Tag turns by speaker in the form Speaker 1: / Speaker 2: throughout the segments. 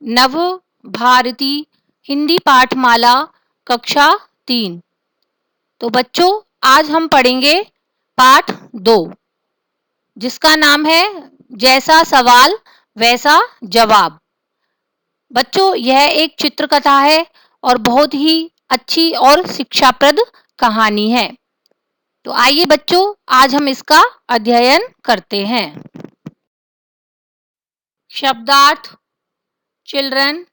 Speaker 1: नव भारती हिंदी पाठमाला कक्षा 3। तो बच्चों, आज हम पढ़ेंगे पाठ 2, जिसका नाम है जैसा सवाल वैसा जवाब। बच्चों, यह एक चित्रकथा है और बहुत ही अच्छी और शिक्षाप्रद कहानी है। तो आइए बच्चों, आज हम इसका अध्ययन करते हैं। शब्दार्थ। चिल्ड्रन,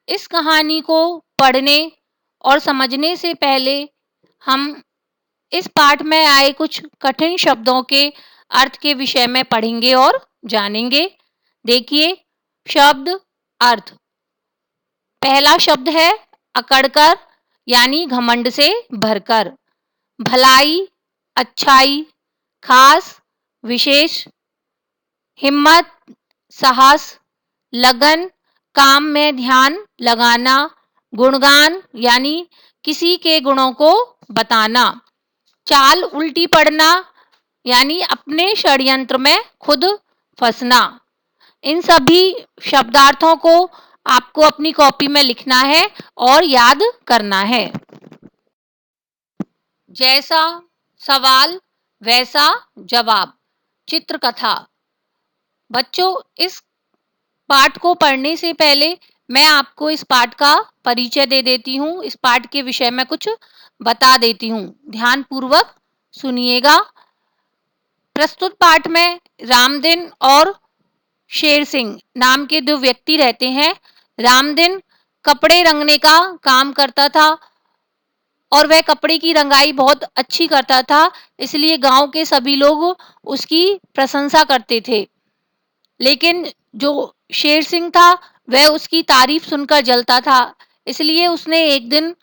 Speaker 1: इस कहानी को पढ़ने और समझने से पहले हम इस पाठ में आए कुछ कठिन शब्दों के अर्थ के विषय में पढ़ेंगे और जानेंगे। देखिए, शब्द अर्थ। पहला शब्द है अकड़कर, यानी घमंड से भरकर। भलाई, अच्छाई, खास, विशेष। हिम्मत, साहस, लगन, काम में ध्यान लगाना। गुणगान, यानी किसी के गुणों को बताना। चाल उल्टी पड़ना, यानी अपने षड्यंत्र में खुद फंसना। इन सभी शब्दार्थों को आपको अपनी कॉपी में लिखना है और याद करना है। जैसा सवाल वैसा जवाब। चित्रकथा। बच्चों, इस पाठ को पढ़ने से पहले मैं आपको इस पाठ का परिचय दे देती हूँ। इस पाठ के विषय में कुछ बता देती हूँ, ध्यान पूर्वक सुनिएगा। प्रस्तुत पाठ में रामदिन और शेर सिंह नाम के 2 व्यक्ति रहते हैं। रामदिन कपड़े रंगने का काम करता था और वह कपड़े की रंगाई बहुत अच्छी करता था, इसलिए गांव के सभी लोग उसकी प्रशंसा करते थे। लेकिन जो शेर सिंह था, वह उसकी तारीफ सुनकर जलता था, इसलिए उसने एक दिन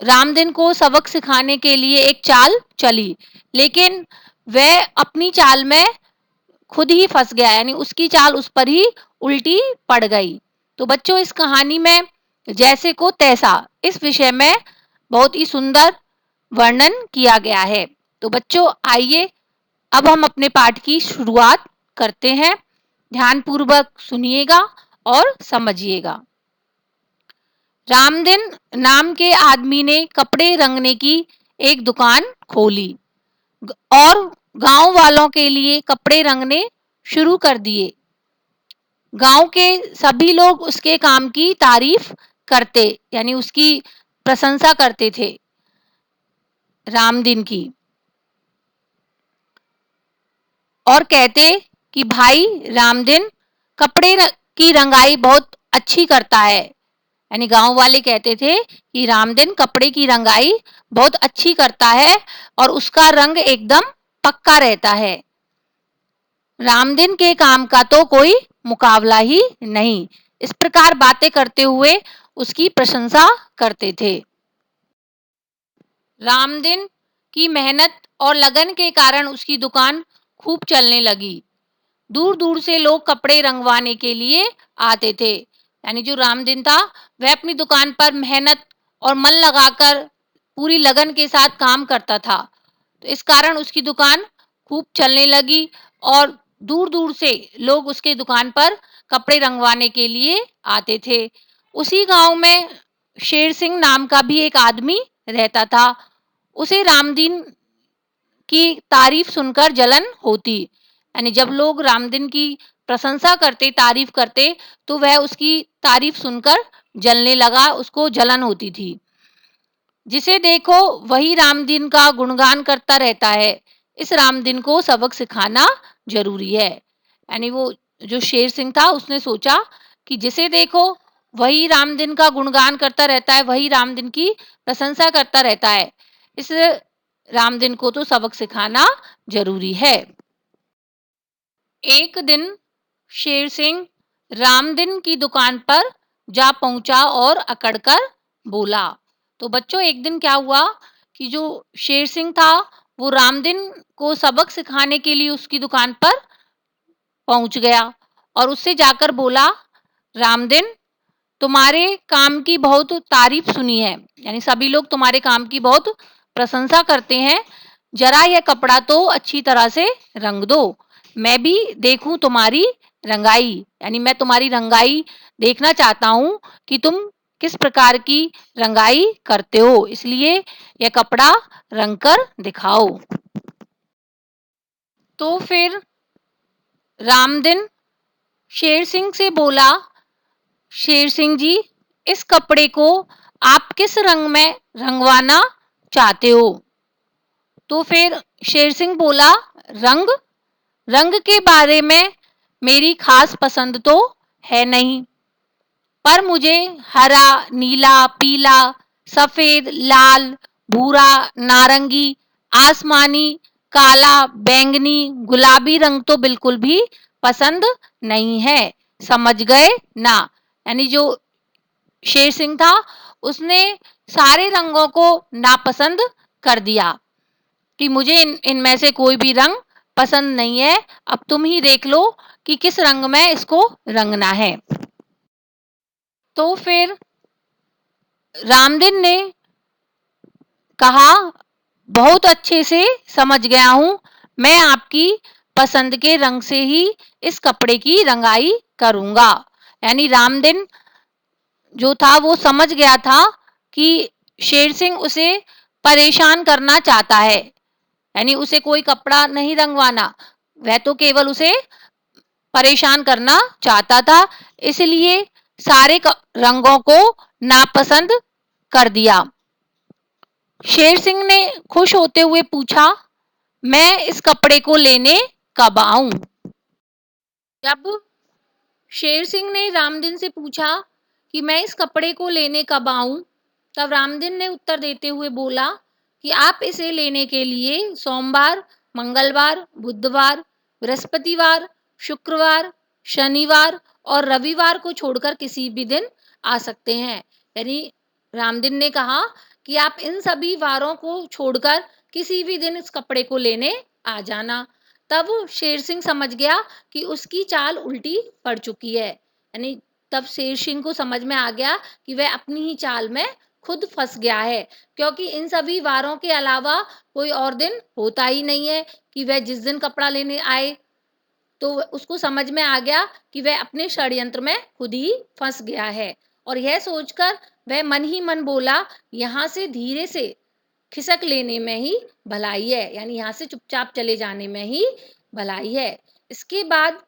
Speaker 1: रामदिन को सबक सिखाने के लिए एक चाल चली, लेकिन वह अपनी चाल में खुद ही फंस गया, यानी उसकी चाल उस पर ही उल्टी पड़ गई। तो बच्चों, इस कहानी में जैसे को तैसा इस विषय में बहुत ही सुंदर वर्णन किया गया है। तो बच्चों, आइए अब हम अपने पाठ की शुरुआत करते हैं। ध्यानपूर्वक सुनिएगा और समझिएगा। रामदिन नाम के आदमी ने कपड़े रंगने की एक दुकान खोली और गांव वालों के लिए कपड़े रंगने शुरू कर दिए। गांव के सभी लोग उसके काम की तारीफ करते, यानी उसकी प्रशंसा करते थे रामदिन की, और कहते कि भाई रामदिन कपड़े की रंगाई बहुत अच्छी करता है। यानी गांव वाले कहते थे कि रामदिन कपड़े की रंगाई बहुत अच्छी करता है और उसका रंग एकदम पक्का रहता है। रामदिन के काम का तो कोई मुकाबला ही नहीं। इस प्रकार बातें करते हुए उसकी प्रशंसा करते थे। रामदिन की मेहनत और लगन के कारण उसकी दुकान खूब चलने लगी। दूर दूर से लोग कपड़े रंगवाने के लिए आते थे। यानी जो रामदिन था, वह अपनी दुकान पर मेहनत और मन लगाकर पूरी लगन के साथ काम करता था, तो इस कारण उसकी दुकान खूब चलने लगी और दूर दूर से लोग उसके दुकान पर कपड़े रंगवाने के लिए आते थे। उसी गांव में शेर सिंह नाम का भी एक आदमी रहता था। उसे रामदिन की तारीफ सुनकर जलन होती, यानी जब लोग रामदिन की प्रशंसा करते, तारीफ करते, तो वह उसकी तारीफ सुनकर जलने लगा, उसको जलन होती थी। जिसे देखो वही रामदिन का गुणगान करता रहता है। इस रामदिन को सबक सिखाना जरूरी है। यानी वो जो शेर सिंह था, उसने सोचा कि जिसे देखो वही रामदिन का गुणगान करता रहता है, वही रामदिन की प्रशंसा करता रहता है, इस रामदिन को तो सबक सिखाना जरूरी है। एक दिन शेर सिंह रामदिन की दुकान पर जा पहुंचा और अकड़कर बोला। तो बच्चों, एक दिन क्या हुआ कि जो शेर सिंह था, वो रामदिन को सबक सिखाने के लिए उसकी दुकान पर पहुंच गया और उससे जाकर बोला, रामदिन, तुम्हारे काम की बहुत तारीफ सुनी है, यानी सभी लोग तुम्हारे काम की बहुत प्रशंसा करते हैं। जरा यह कपड़ा तो अच्छी तरह से रंग दो, मैं भी देखूं तुम्हारी रंगाई, यानी मैं तुम्हारी रंगाई देखना चाहता हूँ कि तुम किस प्रकार की रंगाई करते हो, इसलिए यह कपड़ा रंग कर दिखाओ। तो फिर रामदीन शेर सिंह से बोला, शेर सिंह जी, इस कपड़े को आप किस रंग में रंगवाना चाहते हो? तो फिर शेर सिंह बोला, रंग रंग के बारे में मेरी खास पसंद तो है नहीं, पर मुझे हरा, नीला, पीला, सफेद, लाल, भूरा, नारंगी, आसमानी, काला, बैंगनी, गुलाबी रंग तो बिल्कुल भी पसंद नहीं है, समझ गए ना? यानी जो शेर सिंह था उसने सारे रंगों को नापसंद कर दिया कि मुझे इनमें से कोई भी रंग पसंद नहीं है, अब तुम ही देख लो कि किस रंग में इसको रंगना है। तो फिर रामदीन ने कहा, बहुत अच्छे से समझ गया हूं, मैं आपकी पसंद के रंग से ही इस कपड़े की रंगाई करूंगा। यानी रामदीन जो था वो समझ गया था कि शेर सिंह उसे परेशान करना चाहता है, यानी उसे कोई कपड़ा नहीं रंगवाना, वह तो केवल उसे परेशान करना चाहता था, इसलिए सारे रंगों को नापसंद कर दिया। शेर सिंह ने खुश होते हुए पूछा, मैं इस कपड़े को लेने कब आऊं? जब शेर सिंह ने रामदीन से पूछा कि मैं इस कपड़े को लेने कब आऊं, तब रामदीन ने उत्तर देते हुए बोला कि आप इसे लेने के लिए सोमवार, मंगलवार, बुधवार, बृहस्पतिवार, शुक्रवार, शनिवार और रविवार को छोड़कर किसी भी दिन आ सकते हैं। यानी रामदीन ने कहा कि आप इन सभी वारों को छोड़कर किसी भी दिन इस कपड़े को लेने आ जाना। तब शेर सिंह समझ गया कि उसकी चाल उल्टी पड़ चुकी है, यानी तब शेर सिंह को समझ में आ गया कि वह अपनी ही चाल में खुद फंस गया है, क्योंकि इन सभी वारों के अलावा कोई और दिन होता ही नहीं है कि वह जिस दिन कपड़ा लेने आए, तो उसको समझ में आ गया कि वह अपने षड्यंत्र में खुद ही फंस गया है। और यह सोचकर वह मन ही मन बोला, यहाँ से धीरे से खिसक लेने में ही भलाई है, यानी यहाँ से चुपचाप चले जाने में ही भलाई है। इसके बाद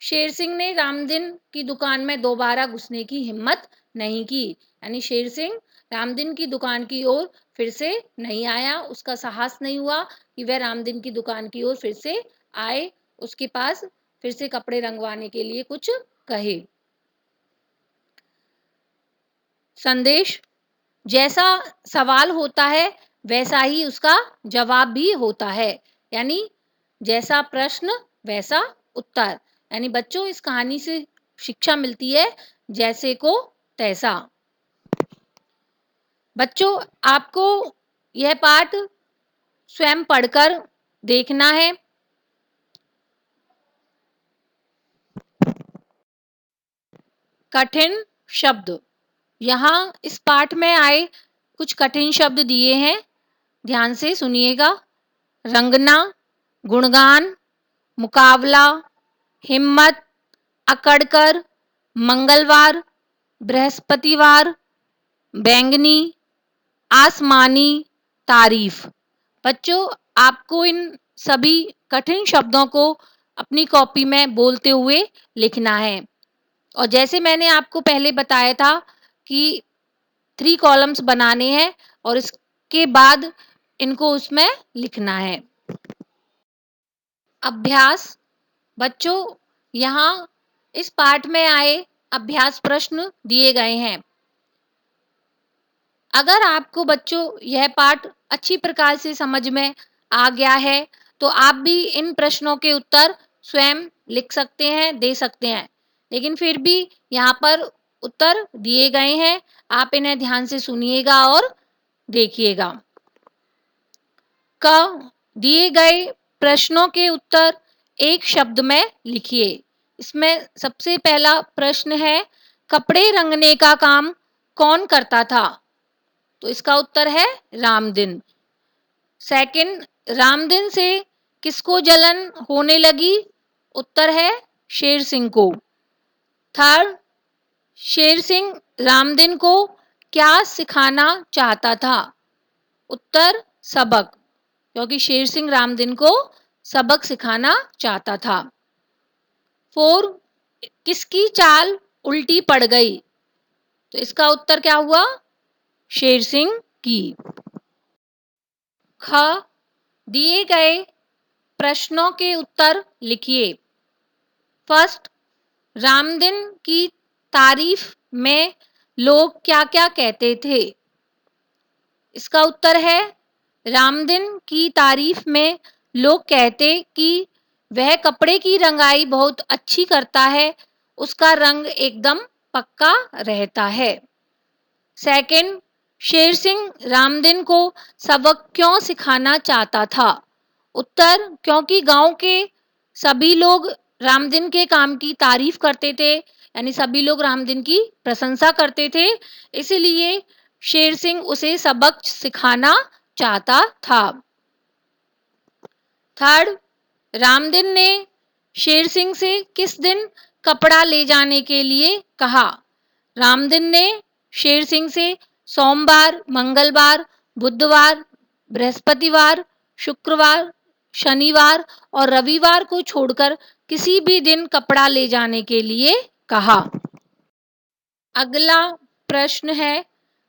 Speaker 1: शेर सिंह ने रामदीन की दुकान में दोबारा घुसने की हिम्मत नहीं की, यानी शेर सिंह रामदीन की दुकान की ओर फिर से नहीं आया, उसका साहस नहीं हुआ कि वह रामदीन की दुकान की ओर फिर से आए, उसके पास फिर से कपड़े रंगवाने के लिए कुछ कहे। संदेश, जैसा सवाल होता है वैसा ही उसका जवाब भी होता है, यानी जैसा प्रश्न वैसा उत्तर। यानी बच्चों, इस कहानी से शिक्षा मिलती है जैसे को तैसा। बच्चों, आपको यह पाठ स्वयं पढ़कर देखना है। कठिन शब्द, यहाँ इस पाठ में आए कुछ कठिन शब्द दिए हैं, ध्यान से सुनिएगा। रंगना, गुणगान, मुकाबला, हिम्मत, अकड़कर, मंगलवार, बृहस्पतिवार, बैंगनी, आसमानी, तारीफ। बच्चों, आपको इन सभी कठिन शब्दों को अपनी कॉपी में बोलते हुए लिखना है। और जैसे मैंने आपको पहले बताया था कि 3 कॉलम्स बनाने हैं और इसके बाद इनको उसमें लिखना है। अभ्यास, बच्चों, यहाँ इस पाठ में आए अभ्यास प्रश्न दिए गए हैं। अगर आपको बच्चों यह पाठ अच्छी प्रकार से समझ में आ गया है, तो आप भी इन प्रश्नों के उत्तर स्वयं लिख सकते हैं, दे सकते हैं। लेकिन फिर भी यहाँ पर उत्तर दिए गए हैं, आप इन्हें ध्यान से सुनिएगा और देखिएगा। क, दिए गए प्रश्नों के उत्तर एक शब्द में लिखिए। इसमें सबसे पहला प्रश्न है, कपड़े रंगने का काम कौन करता था? तो इसका उत्तर है रामदीन। सेकंड, रामदीन से किसको जलन होने लगी? उत्तर है शेर सिंह को। थर्ड, शेर सिंह रामदिन को क्या सिखाना चाहता था? उत्तर, सबक, क्योंकि शेर सिंह रामदिन को सबक सिखाना चाहता था। 4, किसकी चाल उल्टी पड़ गई? तो इसका उत्तर क्या हुआ? शेर सिंह की। ख, दिए गए प्रश्नों के उत्तर लिखिए। फर्स्ट, रामदिन की तारीफ में लोग क्या क्या कहते थे? इसका उत्तर है, रामदिन की तारीफ में लोग कहते कि वह कपड़े की रंगाई बहुत अच्छी करता है, उसका रंग एकदम पक्का रहता है। सेकंड, शेर सिंह रामदिन को सबक क्यों सिखाना चाहता था? उत्तर, क्योंकि गांव के सभी लोग रामदिन के काम की तारीफ करते थे, यानी सभी लोग रामदिन की प्रशंसा करते थे, इसलिए शेर सिंह उसे सबक सिखाना चाहता था। थर्ड, रामदिन ने शेर सिंह से किस दिन कपड़ा ले जाने के लिए कहा? रामदिन ने शेर सिंह से सोमवार, मंगलवार, बुधवार, बृहस्पतिवार, शुक्रवार, शनिवार और रविवार को छोड़कर किसी भी दिन कपड़ा ले जाने के लिए कहा। अगला प्रश्न है,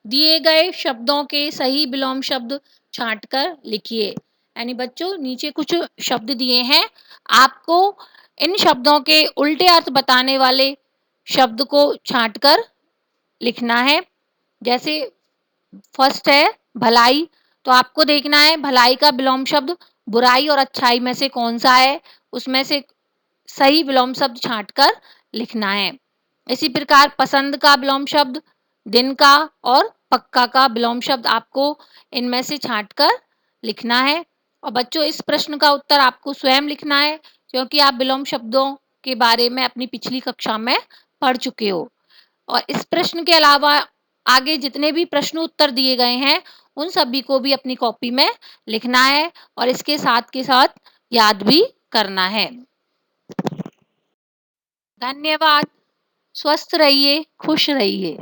Speaker 1: दिए गए शब्दों के सही विलोम शब्द छांटकर लिखिए। यानी बच्चों, नीचे कुछ शब्द दिए हैं, आपको इन शब्दों के उल्टे अर्थ बताने वाले शब्द को छांटकर लिखना है। जैसे फर्स्ट है भलाई, तो आपको देखना है भलाई का विलोम शब्द बुराई और अच्छाई में से कौन सा है, उसमें से सही विलोम शब्द छांटकर लिखना है। इसी प्रकार पसंद का विलोम शब्द, दिन का और पक्का का विलोम शब्द आपको इनमें से छांटकर लिखना है। और बच्चों, इस प्रश्न का उत्तर आपको स्वयं लिखना है, क्योंकि आप विलोम शब्दों के बारे में अपनी पिछली कक्षा में पढ़ चुके हो। और इस प्रश्न के अलावा आगे जितने भी प्रश्न उत्तर दिए गए हैं, उन सभी को भी अपनी कॉपी में लिखना है और इसके साथ के साथ याद भी करना है। धन्यवाद। स्वस्थ रहिए, खुश रहिए।